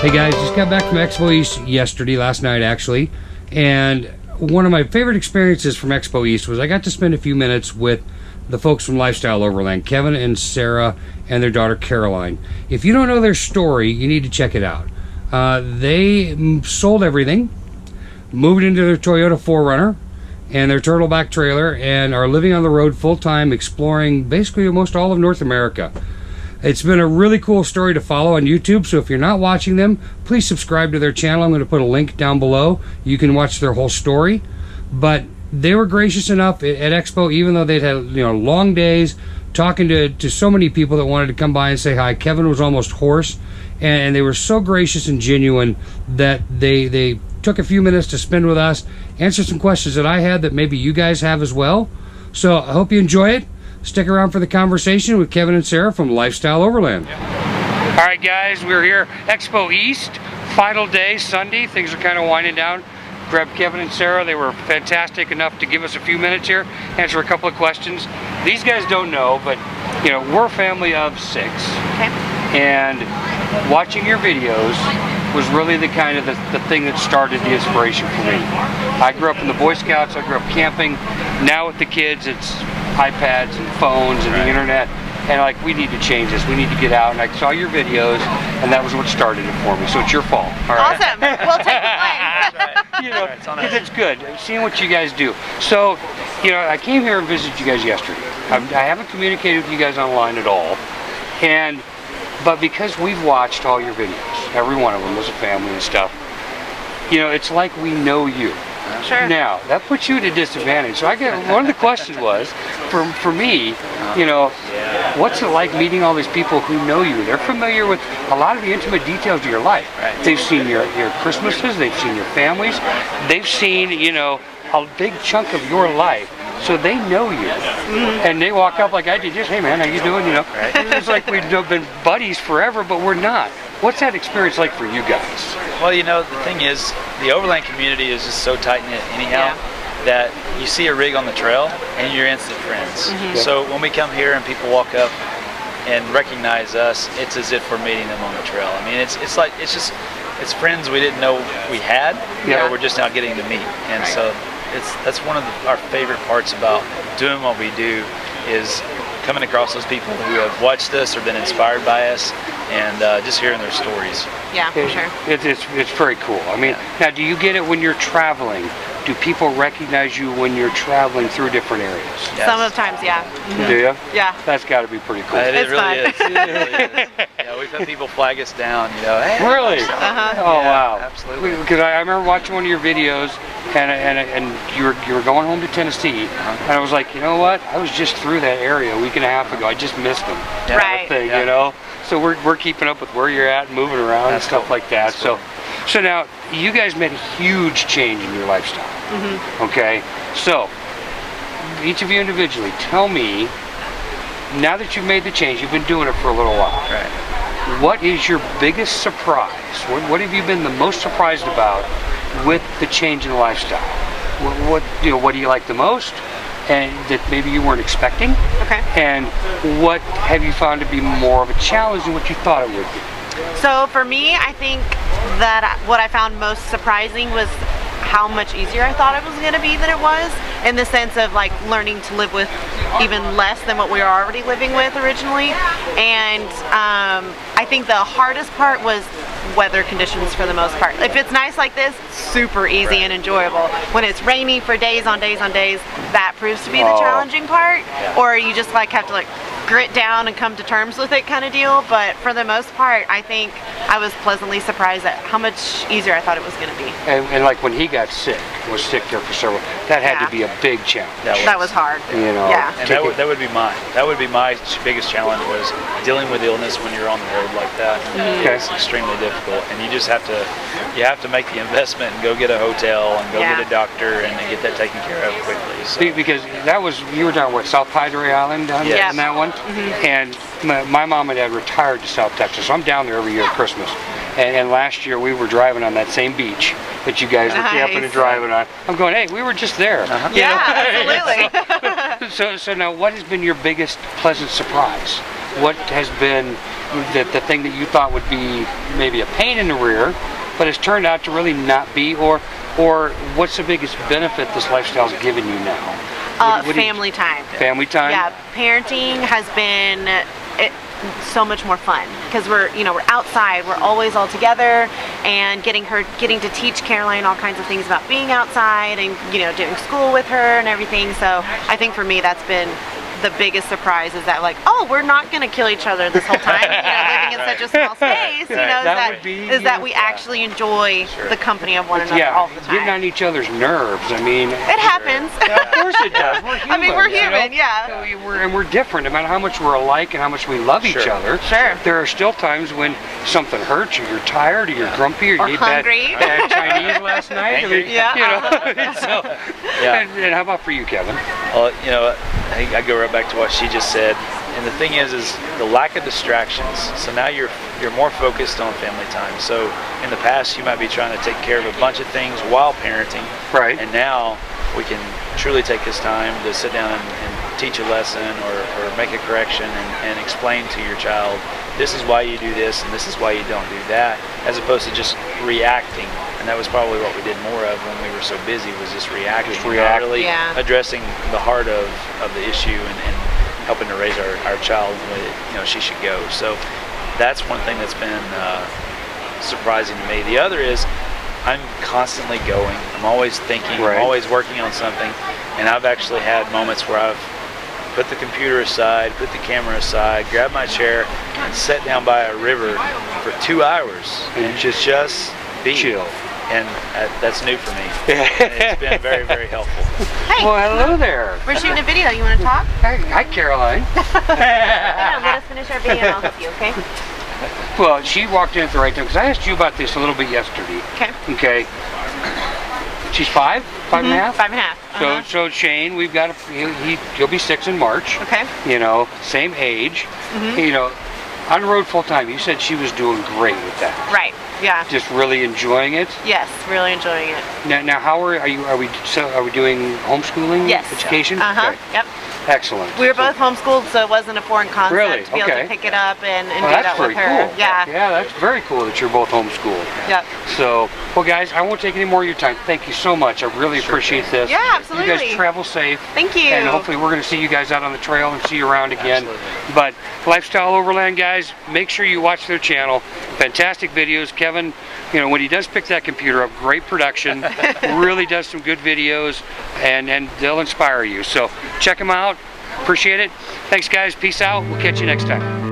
Hey guys, just got back from Expo East last night actually, and one of my favorite experiences from Expo East was I got to spend a few minutes with the folks from Lifestyle Overland, Kevin and Sarah and their daughter Caroline. If you don't know their story, you need to check it out. They sold everything, moved into their Toyota 4Runner and their turtleback trailer, and are living on the road full-time, exploring basically almost all of North America. It's been a really cool story to follow on YouTube, so if you're not watching them, please subscribe to their channel. I'm going to put a link down below. You can watch their whole story. But they were gracious enough at Expo, even though they'd had long days, talking to so many people that wanted to come by and say hi. Kevin was almost hoarse, and they were so gracious and genuine that they took a few minutes to spend with us, answer some questions that I had that maybe you guys have as well. So I hope you enjoy it. Stick around for the conversation with Kevin and Sarah from Lifestyle Overland. All right, guys, we're here, Expo East, final day, Sunday. Things are kind of winding down. Grabbed Kevin and Sarah. They were fantastic enough to give us a few minutes here, answer a couple of questions. These guys don't know, but we're a family of 6. Okay. And watching your videos was really the kind of the thing that started the inspiration for me. I grew up in the Boy Scouts. I grew up camping. Now with the kids, it's iPads and phones and the internet, and like, we need to change this. We need to get out. And I saw your videos, and that was what started it for me. So it's your fault. All right? Awesome. We'll take the blame. Because it's good seeing what you guys do. So, I came here and visited you guys yesterday. I haven't communicated with you guys online at all, but because we've watched all your videos, every one of them as a family and stuff, it's like we know you. Sure. Now, that puts you at a disadvantage. So one of the questions was, for me, what's it like meeting all these people who know you? They're familiar with a lot of the intimate details of your life. Right. They've seen your Christmases, they've seen your families, they've seen, a big chunk of your life. So they know you. And they walk up like I did, just, hey man, how you doing? Right. It's like we've been buddies forever, but we're not. What's that experience like for you guys? Well, the thing is, the Overland community is just so tight-knit anyhow, that you see a rig on the trail and you're instant friends. So when we come here and people walk up and recognize us, it's as if we're meeting them on the trail. I mean, it's friends we didn't know we had, we're just now getting to meet. And so that's one of our favorite parts about doing what we do, is coming across those people who have watched us or been inspired by us, and just hearing their stories. Yeah, for sure. It's very cool. I mean, now, do you get it when you're traveling? Do people recognize you when you're traveling through different areas? Yes. Sometimes, yeah. Do you? Yeah. That's got to be pretty cool. It It's really fun. is. It really is. Yeah, we've had people flag us down. Hey, Really? Oh, yeah, wow. Absolutely. Because I remember watching one of your videos, and you were going home to Tennessee, and I was like, you know what? I was just through that area a week and a half ago. I just missed them. Yeah. Right. Thing, Yeah. So we're keeping up with where you're at, and moving around and stuff like that. So now you guys made a huge change in your lifestyle. Okay, so each of you individually, tell me, now that you've made the change, you've been doing it for a little while. Right. What is your biggest surprise? What have you been the most surprised about with the change in lifestyle? What do you like the most, and that maybe you weren't expecting? Okay. And what have you found to be more of a challenge than what you thought it would be? So for me, I think that what I found most surprising was how much easier I thought it was going to be than it was, in the sense of like learning to live with even less than what we were already living with originally. And I think the hardest part was weather conditions for the most part. If it's nice like this, super easy and enjoyable. When it's rainy for days on days on days, that proves to be the challenging part. Or you just have to grit down and come to terms with it kind of deal. But for the most part, I think I was pleasantly surprised at how much easier I thought it was going to be. And like when he got sick, was sick there for several, that had to be a big challenge. That was hard. Yeah. And that would be mine. That would be my biggest challenge, was dealing with illness when you're on the road like that. It's extremely difficult, and you just have to make the investment and go get a hotel and go get a doctor and get that taken care of quickly. So. Because you were down South Padre Island down there in that one, and my mom and dad retired to South Texas, so I'm down there every year at Christmas. And last year we were driving on that same beach that you guys were camping and driving on. I'm going, hey, we were just there. Yeah, absolutely. So now, what has been your biggest pleasant surprise what has been the thing that you thought would be maybe a pain in the rear, but has turned out to really not be, or what's the biggest benefit this lifestyle's given you now? Family time. Family time? Yeah, parenting has been so much more fun because we're outside, we're always all together, and getting to teach Caroline all kinds of things about being outside and doing school with her and everything. So I think for me that's been the biggest surprise, is that we're not going to kill each other this whole time, living in such a small space, that we actually enjoy the company of one another all the time. Getting on each other's nerves, I mean. It happens. Of course it does. We're human. I mean, we're human, We're different, no matter how much we're alike and how much we love each other. Sure. There are still times when something hurts, or you're tired, or you're grumpy, or you ate hungry. bad Chinese last night. And how about for you, Kevin? Well, I go right back to what she just said, and the thing is the lack of distractions. So now you're more focused on family time. So in the past you might be trying to take care of a bunch of things while parenting, right? And now we can truly take this time to sit down and teach a lesson or make a correction and explain to your child, this is why you do this and this is why you don't do that, as opposed to just reacting. And that was probably what we did more of when we were so busy, was just reacting. Not really addressing the heart of the issue and helping to raise our child the way that she should go. So that's one thing that's been surprising to me. The other is I'm constantly going. I'm always thinking. I'm always working on something. And I've actually had moments where I've put the computer aside, put the camera aside, grabbed my chair, and sat down by a river for 2 hours and just be chill. And that's new for me. And it's been very, very helpful. Hey. Well, hello there. We're shooting a video. You want to talk? Hi, Caroline. Let us finish our video and I'll help you, okay? Well, she walked in at the right time, because I asked you about this a little bit yesterday. Okay. She's 5 and a half? 5 and a half. So Shane, we've got he'll be 6 in March. Okay. Same age. On the road full time. You said she was doing great with that. Right. Yeah. Just really enjoying it. Yes, really enjoying it. Now, how are we doing homeschooling? Yes. Education? Okay. Yep. Excellent. We were both homeschooled, so it wasn't a foreign concept to be able to pick it up and do that with her. Cool. Yeah, that's very cool that you're both homeschooled. Yep. So, well, guys, I won't take any more of your time. Thank you so much. I really appreciate this. Yeah, absolutely. You guys travel safe. Thank you. And hopefully we're going to see you guys out on the trail and see you around again. Absolutely. But Lifestyle Overland, guys, make sure you watch their channel. Fantastic videos. Kevin, when he does pick that computer up, great production. Really does some good videos, and they'll inspire you. So check them out. Appreciate it. Thanks, guys. Peace out. We'll catch you next time.